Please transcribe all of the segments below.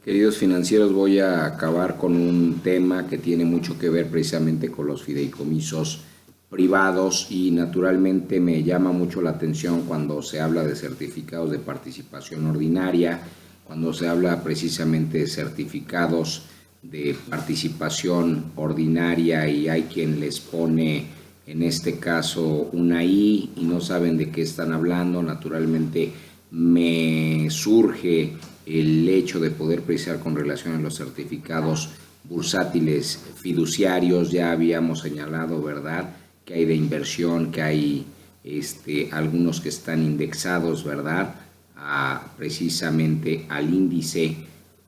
Queridos financieros, voy a acabar con un tema que tiene mucho que ver precisamente con los fideicomisos privados y naturalmente me llama mucho la atención cuando se habla de certificados de participación ordinaria, cuando se habla precisamente de certificados de participación ordinaria y hay quien les pone en este caso una I y no saben de qué están hablando. Naturalmente me surge el hecho de poder precisar con relación a los certificados bursátiles fiduciarios. Ya habíamos señalado, ¿verdad?, que hay de inversión, que hay algunos que están indexados, ¿verdad?, precisamente al índice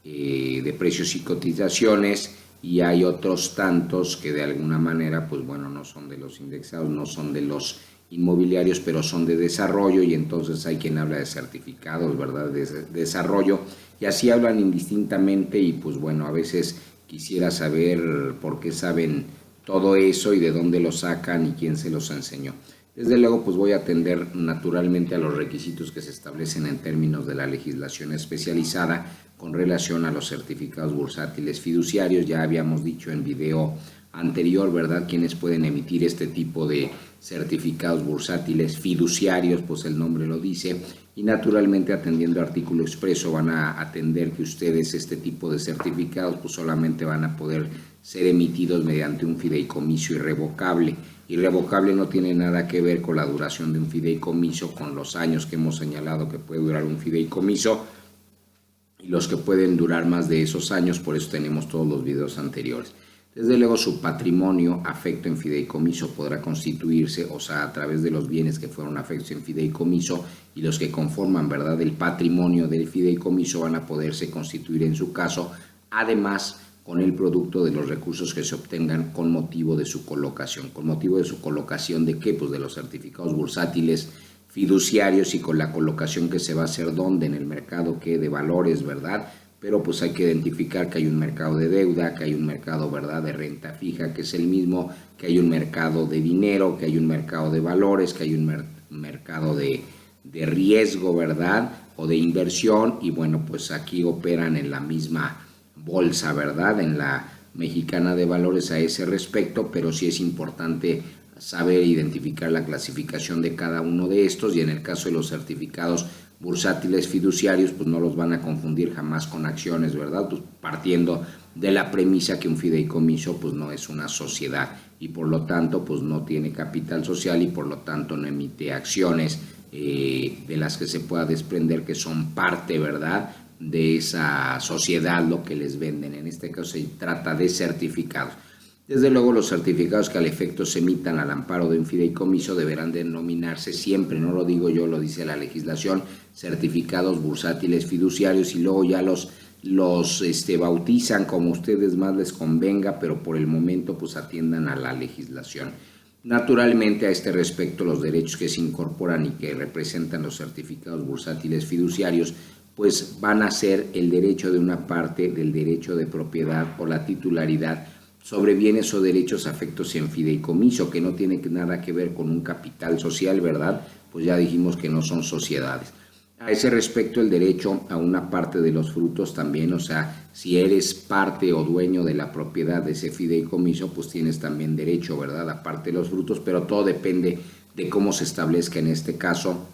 de precios y cotizaciones, y hay otros tantos que de alguna manera, pues bueno, no son de los indexados, no son de los inmobiliarios, pero son de desarrollo, y entonces hay quien habla de certificados, ¿verdad?, de desarrollo, y así hablan indistintamente, y pues bueno, a veces quisiera saber por qué saben todo eso y de dónde lo sacan y quién se los enseñó. Desde luego, pues voy a atender naturalmente a los requisitos que se establecen en términos de la legislación especializada con relación a los certificados bursátiles fiduciarios. Ya habíamos dicho en video anterior, ¿verdad?, quienes pueden emitir este tipo de certificados bursátiles fiduciarios, pues el nombre lo dice, y naturalmente atendiendo artículo expreso van a atender que ustedes este tipo de certificados pues solamente van a poder ser emitidos mediante un fideicomiso irrevocable. Irrevocable no tiene nada que ver con la duración de un fideicomiso, con los años que hemos señalado que puede durar un fideicomiso y los que pueden durar más de esos años, por eso tenemos todos los videos anteriores. Desde luego su patrimonio afecto en fideicomiso podrá constituirse, o sea, a través de los bienes que fueron afectos en fideicomiso y los que conforman, ¿verdad?, el patrimonio del fideicomiso van a poderse constituir en su caso, además con el producto de los recursos que se obtengan con motivo de su colocación. ¿Con motivo de su colocación de qué? Pues de los certificados bursátiles fiduciarios y con la colocación que se va a hacer ¿dónde? En el mercado que de valores, ¿verdad? Pero pues hay que identificar que hay un mercado de deuda, que hay un mercado, ¿verdad?, de renta fija, que es el mismo, que hay un mercado de dinero, que hay un mercado de valores, que hay un mercado de riesgo, ¿verdad?, o de inversión, y bueno, pues aquí operan en la misma bolsa, ¿verdad?, en la Mexicana de Valores a ese respecto, pero sí es importante saber identificar la clasificación de cada uno de estos, y en el caso de los certificados bursátiles fiduciarios, pues no los van a confundir jamás con acciones, ¿verdad?, pues partiendo de la premisa que un fideicomiso pues no es una sociedad y por lo tanto pues no tiene capital social y por lo tanto no emite acciones de las que se pueda desprender que son parte, ¿verdad?, de esa sociedad lo que les venden. En este caso se trata de certificados. Desde luego los certificados que al efecto se emitan al amparo de un fideicomiso deberán denominarse siempre, no lo digo yo, lo dice la legislación, certificados bursátiles fiduciarios, y luego ya los bautizan como ustedes más les convenga, pero por el momento pues atiendan a la legislación. Naturalmente, a este respecto, los derechos que se incorporan y que representan los certificados bursátiles fiduciarios pues van a ser el derecho de una parte del derecho de propiedad o la titularidad sobre bienes o derechos afectos en fideicomiso, que no tiene nada que ver con un capital social, ¿verdad? Pues ya dijimos que no son sociedades. A ese respecto, el derecho a una parte de los frutos también, o sea, si eres parte o dueño de la propiedad de ese fideicomiso, pues tienes también derecho, ¿verdad?, a parte de los frutos, pero todo depende de cómo se establezca en este caso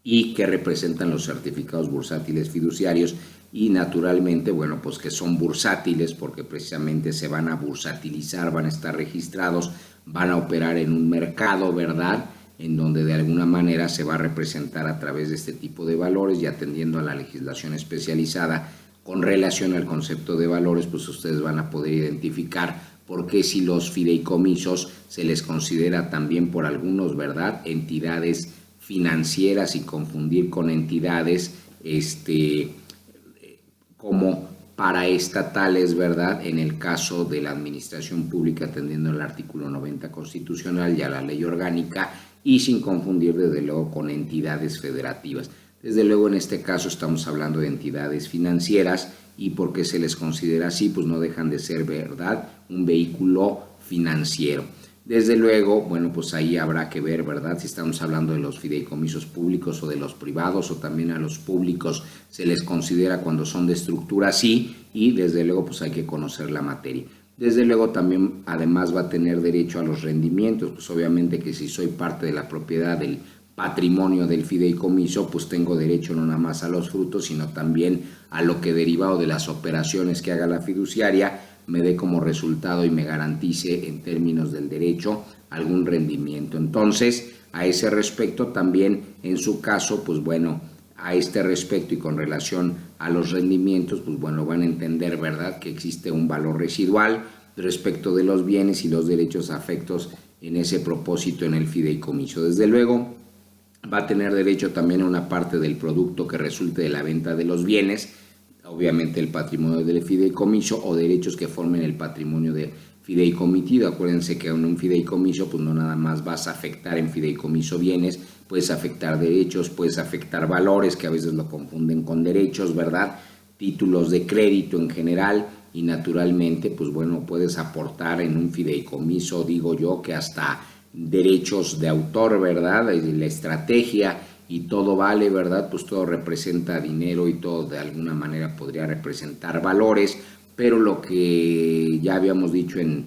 y que representan los certificados bursátiles fiduciarios, y naturalmente, bueno, pues que son bursátiles porque precisamente se van a bursatilizar, van a estar registrados, van a operar en un mercado, ¿verdad?, en donde de alguna manera se va a representar a través de este tipo de valores, y atendiendo a la legislación especializada con relación al concepto de valores, pues ustedes van a poder identificar por qué si los fideicomisos se les considera también por algunos, ¿verdad?, entidades financieras y confundir con entidades como paraestatales, ¿verdad?, en el caso de la administración pública atendiendo al artículo 90 constitucional y a la ley orgánica, y sin confundir desde luego con entidades federativas. Desde luego en este caso estamos hablando de entidades financieras, y porque se les considera así, pues no dejan de ser, ¿verdad?, un vehículo financiero. Desde luego, bueno, pues ahí habrá que ver, ¿verdad? Si estamos hablando de los fideicomisos públicos o de los privados, o también a los públicos se les considera cuando son de estructura así, y desde luego pues hay que conocer la materia. Desde luego también además va a tener derecho a los rendimientos, pues obviamente que si soy parte de la propiedad del patrimonio del fideicomiso, pues tengo derecho no nada más a los frutos, sino también a lo que derivado de las operaciones que haga la fiduciaria me dé como resultado y me garantice en términos del derecho algún rendimiento. Entonces, a ese respecto también en su caso, pues bueno, a este respecto y con relación a los rendimientos, pues bueno, van a entender, ¿verdad?, que existe un valor residual respecto de los bienes y los derechos afectos en ese propósito en el fideicomiso. Desde luego, va a tener derecho también a una parte del producto que resulte de la venta de los bienes, obviamente el patrimonio del fideicomiso o derechos que formen el patrimonio de fideicomitido. Acuérdense que en un fideicomiso pues no nada más vas a afectar en fideicomiso bienes, puedes afectar derechos, puedes afectar valores que a veces lo confunden con derechos, ¿verdad? Títulos de crédito en general y naturalmente pues bueno, puedes aportar en un fideicomiso, digo yo, que hasta derechos de autor, ¿verdad? La estrategia y todo vale, ¿verdad? Pues todo representa dinero y todo de alguna manera podría representar valores, pero lo que ya habíamos dicho en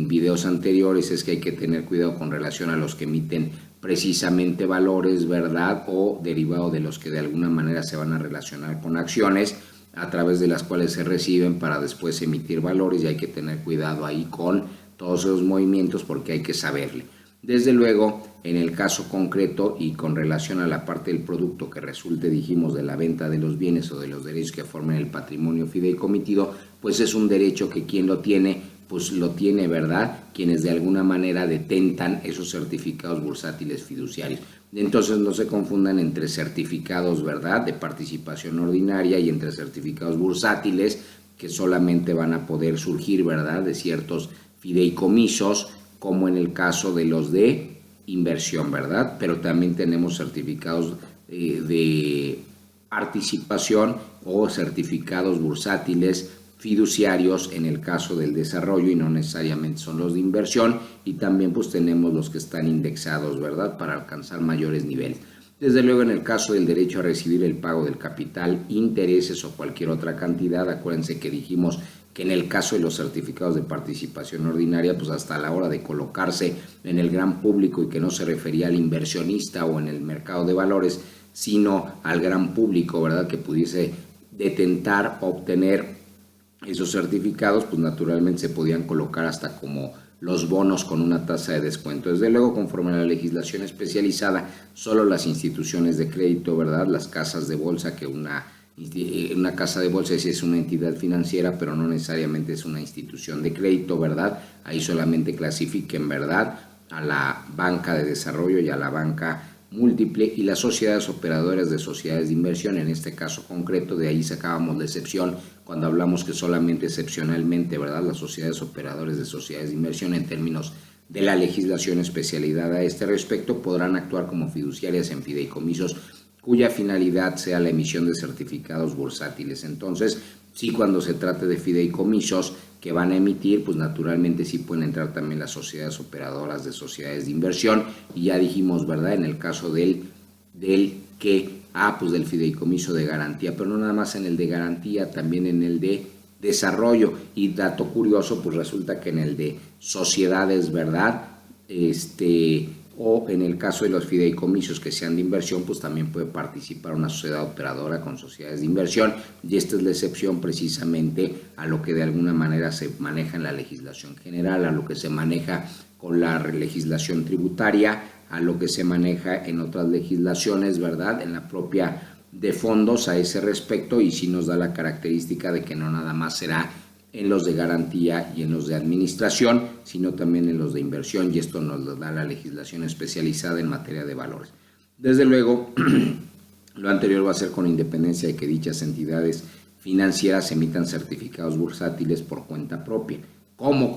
videos anteriores es que hay que tener cuidado con relación a los que emiten precisamente valores, ¿verdad? O derivado de los que de alguna manera se van a relacionar con acciones a través de las cuales se reciben para después emitir valores, y hay que tener cuidado ahí con todos esos movimientos porque hay que saberle. Desde luego, en el caso concreto y con relación a la parte del producto que resulte, dijimos, de la venta de los bienes o de los derechos que formen el patrimonio fideicomitido, pues es un derecho que quien lo tiene, pues lo tiene, ¿verdad?, quienes de alguna manera detentan esos certificados bursátiles fiduciarios. Entonces no se confundan entre certificados, ¿verdad?, de participación ordinaria y entre certificados bursátiles que solamente van a poder surgir, ¿verdad?, de ciertos fideicomisos, como en el caso de los de inversión, ¿verdad? Pero también tenemos certificados de participación o certificados bursátiles fiduciarios en el caso del desarrollo, y no necesariamente son los de inversión, y también pues tenemos los que están indexados, ¿verdad?, para alcanzar mayores niveles. Desde luego, en el caso del derecho a recibir el pago del capital, intereses o cualquier otra cantidad, acuérdense que dijimos que en el caso de los certificados de participación ordinaria, pues hasta la hora de colocarse en el gran público, y que no se refería al inversionista o en el mercado de valores, sino al gran público, ¿verdad?, que pudiese detentar, obtener esos certificados, pues naturalmente se podían colocar hasta como los bonos con una tasa de descuento. Desde luego, conforme a la legislación especializada, solo las instituciones de crédito, ¿verdad?, las casas de bolsa, que una casa de bolsa es una entidad financiera, pero no necesariamente es una institución de crédito, ¿verdad? Ahí solamente clasifiquen, ¿verdad?, a la banca de desarrollo y a la banca múltiple, y las sociedades operadoras de sociedades de inversión, en este caso concreto, de ahí sacábamos la excepción cuando hablamos que solamente excepcionalmente, ¿verdad?, las sociedades operadoras de sociedades de inversión, en términos de la legislación especializada a este respecto, podrán actuar como fiduciarias en fideicomisos cuya finalidad sea la emisión de certificados bursátiles. Entonces, sí, cuando se trate de fideicomisos que van a emitir, pues naturalmente sí pueden entrar también las sociedades operadoras de sociedades de inversión, y ya dijimos, ¿verdad?, en el caso del pues del fideicomiso de garantía, pero no nada más en el de garantía, también en el de desarrollo. Y dato curioso, pues resulta que en el de sociedades, ¿verdad?, o en el caso de los fideicomisos que sean de inversión, pues también puede participar una sociedad operadora con sociedades de inversión, y esta es la excepción precisamente a lo que de alguna manera se maneja en la legislación general, a lo que se maneja con la legislación tributaria, a lo que se maneja en otras legislaciones, ¿verdad?, en la propia de fondos a ese respecto, y sí nos da la característica de que no nada más será en los de garantía y en los de administración, sino también en los de inversión, y esto nos lo da la legislación especializada en materia de valores. Desde luego, lo anterior va a ser con independencia de que dichas entidades financieras emitan certificados bursátiles por cuenta propia. ¿Cómo?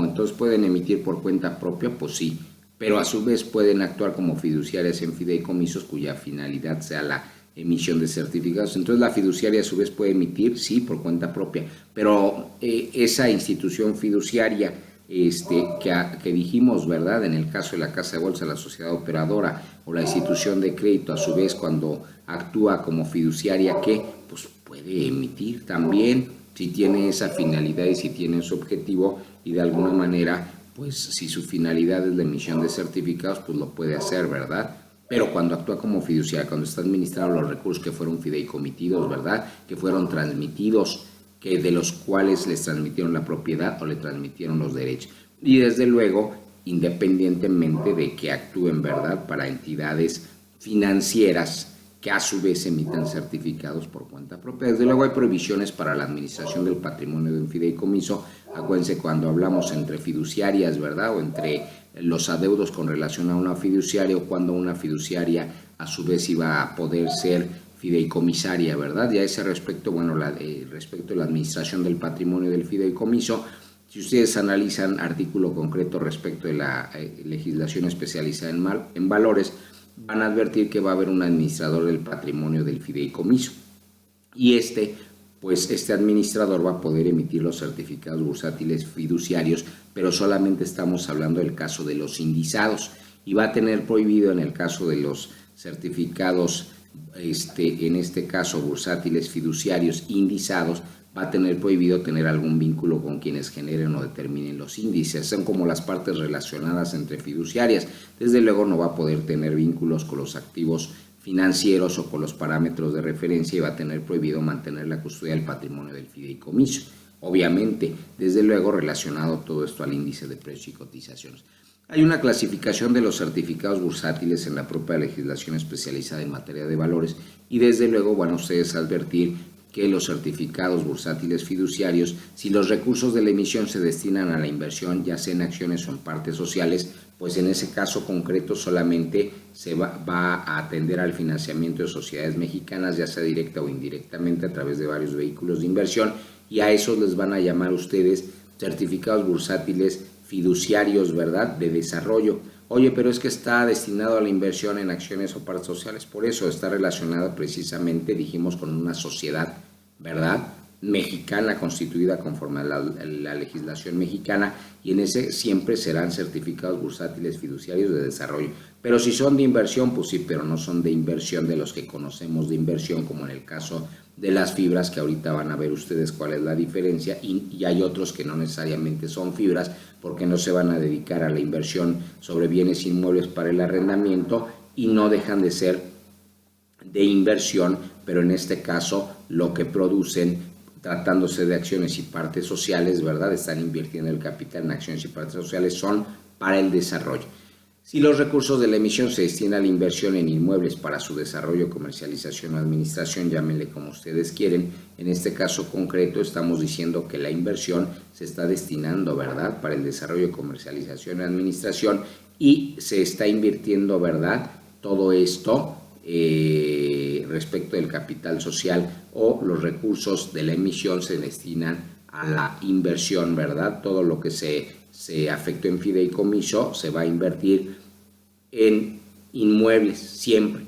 Entonces, ¿pueden emitir por cuenta propia? Pues sí, pero a su vez pueden actuar como fiduciarias en fideicomisos cuya finalidad sea la emisión de certificados. Entonces la fiduciaria a su vez puede emitir, sí, por cuenta propia, pero esa institución fiduciaria que dijimos, ¿verdad? En el caso de la casa de bolsa, la sociedad operadora o la institución de crédito, a su vez, cuando actúa como fiduciaria, que pues puede emitir también, si tiene esa finalidad y si tiene ese objetivo, y de alguna manera, pues si su finalidad es la emisión de certificados, pues lo puede hacer, ¿verdad? Pero cuando actúa como fiduciaria, cuando está administrando los recursos que fueron fideicomitidos, ¿verdad? Que fueron transmitidos, que de los cuales les transmitieron la propiedad o le transmitieron los derechos. Y desde luego, independientemente de que actúen, ¿verdad?, para entidades financieras que a su vez emitan certificados por cuenta propia. Desde luego hay prohibiciones para la administración del patrimonio de un fideicomiso. Acuérdense, cuando hablamos entre fiduciarias, ¿verdad?, o entre los adeudos con relación a una fiduciaria, o cuando una fiduciaria a su vez iba a poder ser fideicomisaria, ¿verdad? Y a ese respecto, bueno, respecto a la administración del patrimonio del fideicomiso, si ustedes analizan artículo concreto respecto de la legislación especializada en valores, van a advertir que va a haber un administrador del patrimonio del fideicomiso. Y pues este administrador va a poder emitir los certificados bursátiles fiduciarios, pero solamente estamos hablando del caso de los indizados, y va a tener prohibido en el caso de los certificados, en este caso bursátiles fiduciarios indizados, va a tener prohibido tener algún vínculo con quienes generen o determinen los índices. Son como las partes relacionadas entre fiduciarias. Desde luego no va a poder tener vínculos con los activos financieros o con los parámetros de referencia, y va a tener prohibido mantener la custodia del patrimonio del fideicomiso. Obviamente, desde luego relacionado todo esto al índice de precios y cotizaciones. Hay una clasificación de los certificados bursátiles en la propia legislación especializada en materia de valores, y desde luego van ustedes a advertir que los certificados bursátiles fiduciarios, si los recursos de la emisión se destinan a la inversión, ya sea en acciones o en partes sociales, pues en ese caso concreto solamente se va a atender al financiamiento de sociedades mexicanas, ya sea directa o indirectamente a través de varios vehículos de inversión, y a esos les van a llamar ustedes certificados bursátiles fiduciarios, ¿verdad?, de desarrollo. Oye, pero es que está destinado a la inversión en acciones o partes sociales. Por eso está relacionada precisamente, dijimos, con una sociedad, ¿verdad?, mexicana, constituida conforme a la legislación mexicana, y en ese siempre serán certificados bursátiles fiduciarios de desarrollo. Pero si son de inversión, pues sí, pero no son de inversión de los que conocemos de inversión, como en el caso de las fibras, que ahorita van a ver ustedes cuál es la diferencia, y hay otros que no necesariamente son fibras, porque no se van a dedicar a la inversión sobre bienes inmuebles para el arrendamiento, y no dejan de ser de inversión, pero en este caso lo que producen, tratándose de acciones y partes sociales, ¿verdad?, están invirtiendo el capital en acciones y partes sociales, son para el desarrollo. Si los recursos de la emisión se destinan a la inversión en inmuebles para su desarrollo, comercialización o administración, llámenle como ustedes quieren, en este caso concreto estamos diciendo que la inversión se está destinando, ¿verdad?, para el desarrollo, comercialización y administración, y se está invirtiendo, ¿verdad?, todo esto respecto del capital social, o los recursos de la emisión se destinan a la inversión, ¿verdad? Todo lo que se afectó en fideicomiso se va a invertir en inmuebles siempre,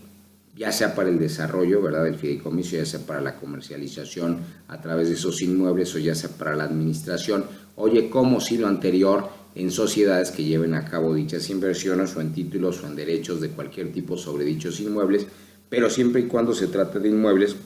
ya sea para el desarrollo, ¿verdad?, del fideicomiso, ya sea para la comercialización a través de esos inmuebles, o ya sea para la administración. Oye, ¿cómo si lo anterior en sociedades que lleven a cabo dichas inversiones, o en títulos o en derechos de cualquier tipo sobre dichos inmuebles, pero siempre y cuando se trate de inmuebles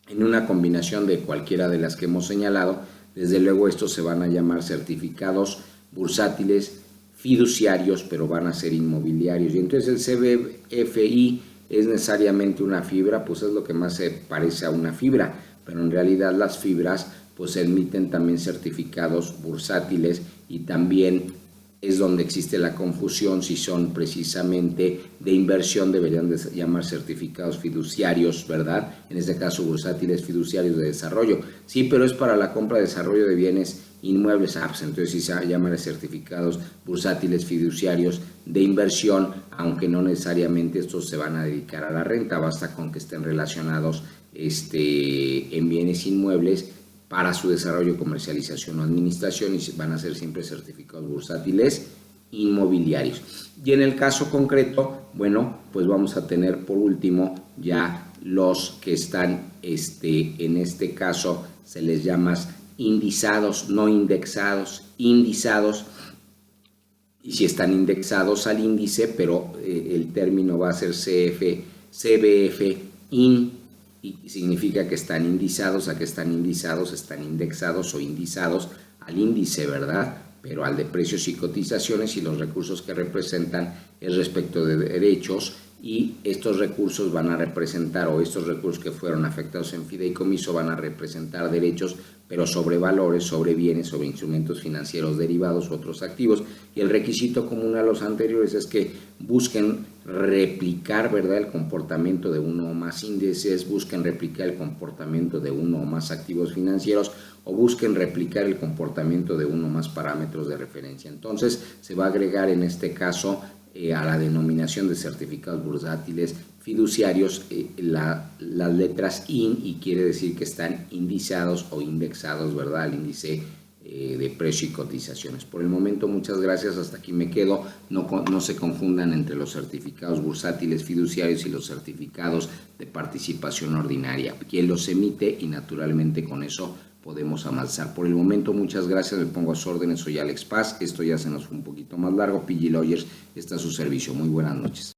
en una combinación de cualquiera de las que hemos señalado? Desde luego estos se van a llamar certificados bursátiles fiduciarios, pero van a ser inmobiliarios. Y entonces el CBFI es necesariamente una fibra, pues es lo que más se parece a una fibra, pero en realidad las fibras pues emiten también certificados bursátiles, y también es donde existe la confusión. Si son precisamente de inversión, deberían de llamar certificados fiduciarios, ¿verdad? En este caso bursátiles fiduciarios de desarrollo. Sí, pero es para la compra y desarrollo de bienes inmuebles. Pues entonces sí se llaman certificados bursátiles fiduciarios de inversión, aunque no necesariamente estos se van a dedicar a la renta, basta con que estén relacionados en bienes inmuebles para su desarrollo, comercialización o administración, y van a ser siempre certificados bursátiles inmobiliarios. Y en el caso concreto, bueno, pues vamos a tener por último ya los que están, en este caso se les llama indizados, no indexados, indizados, y si están indexados al índice, pero el término va a ser CBF IN, y significa que están indizados. ¿A qué están indizados? Están indexados o indizados al índice, ¿verdad? Pero al de precios y cotizaciones, y los recursos que representan es respecto de derechos, y estos recursos van a representar, o estos recursos que fueron afectados en fideicomiso van a representar derechos, pero sobre valores, sobre bienes, sobre instrumentos financieros derivados u otros activos. Y el requisito común a los anteriores es que busquen replicar, ¿verdad?, el comportamiento de uno o más índices, busquen replicar el comportamiento de uno o más activos financieros, o busquen replicar el comportamiento de uno o más parámetros de referencia. Entonces se va a agregar en este caso a la denominación de certificados bursátiles fiduciarios las letras IN, y quiere decir que están indizados o indexados, ¿verdad?, al índice de precio y cotizaciones. Por el momento, muchas gracias, hasta aquí me quedo. No se confundan entre los certificados bursátiles fiduciarios y los certificados de participación ordinaria. Quien los emite, y naturalmente con eso podemos avanzar. Por el momento, muchas gracias, me pongo a sus órdenes, soy Alex Paz. Esto ya se nos fue un poquito más largo. PG Lawyers está a su servicio. Muy buenas noches.